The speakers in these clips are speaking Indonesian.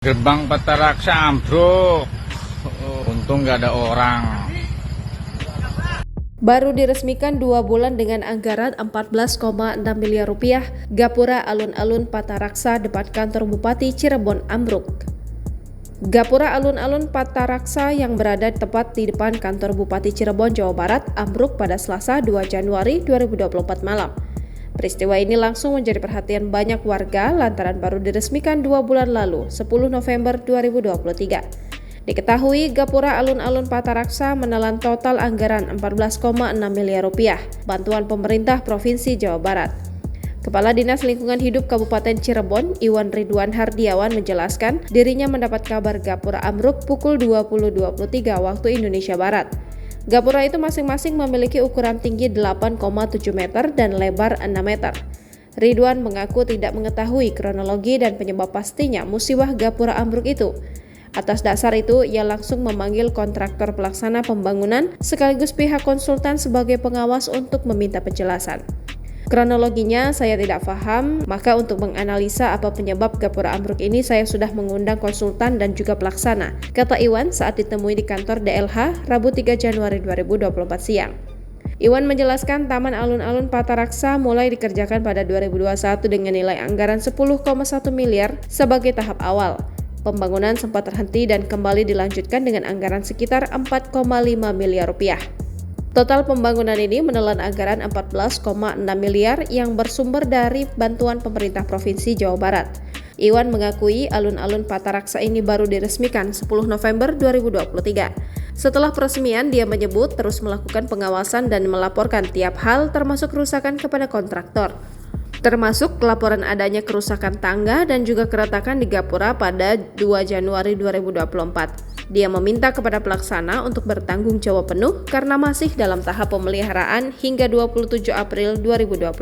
Gerbang Petaraksa ambruk. Untung nggak ada orang. Baru diresmikan 2 bulan dengan anggaran 14,6 miliar rupiah, Gapura Alun-Alun Pataraksa depan kantor Bupati Cirebon ambruk. Gapura Alun-Alun Pataraksa yang berada tepat di depan kantor Bupati Cirebon, Jawa Barat ambruk pada Selasa 2 Januari 2024 malam. Peristiwa ini langsung menjadi perhatian banyak warga lantaran baru diresmikan 2 bulan lalu, 10 November 2023. Diketahui Gapura Alun-Alun Pataraksa menelan total anggaran 14,6 miliar rupiah, bantuan pemerintah Provinsi Jawa Barat. Kepala Dinas Lingkungan Hidup Kabupaten Cirebon, Iwan Ridwan Hardiawan menjelaskan dirinya mendapat kabar Gapura ambruk pukul 20.23 waktu Indonesia Barat. Gapura itu masing-masing memiliki ukuran tinggi 8,7 meter dan lebar 6 meter. Ridwan mengaku tidak mengetahui kronologi dan penyebab pastinya musibah Gapura ambruk itu. Atas dasar itu, ia langsung memanggil kontraktor pelaksana pembangunan sekaligus pihak konsultan sebagai pengawas untuk meminta penjelasan. Kronologinya saya tidak paham, maka untuk menganalisa apa penyebab Gapura ambruk ini saya sudah mengundang konsultan dan juga pelaksana, kata Iwan saat ditemui di kantor DLH Rabu 3 Januari 2024 siang. Iwan menjelaskan Taman Alun-Alun Pataraksa mulai dikerjakan pada 2021 dengan nilai anggaran 10,1 miliar sebagai tahap awal. Pembangunan sempat terhenti dan kembali dilanjutkan dengan anggaran sekitar 4,5 miliar rupiah. Total pembangunan ini menelan anggaran 14,6 miliar yang bersumber dari bantuan pemerintah Provinsi Jawa Barat. Iwan mengakui alun-alun Pataraksa ini baru diresmikan 10 November 2023. Setelah peresmian, dia menyebut terus melakukan pengawasan dan melaporkan tiap hal termasuk kerusakan kepada kontraktor. Termasuk laporan adanya kerusakan tangga dan juga keretakan di Gapura pada 2 Januari 2024. Dia meminta kepada pelaksana untuk bertanggung jawab penuh karena masih dalam tahap pemeliharaan hingga 27 April 2024.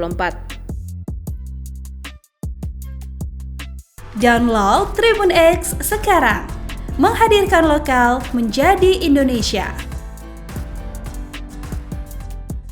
Download Tribun X sekarang, menghadirkan lokal menjadi Indonesia.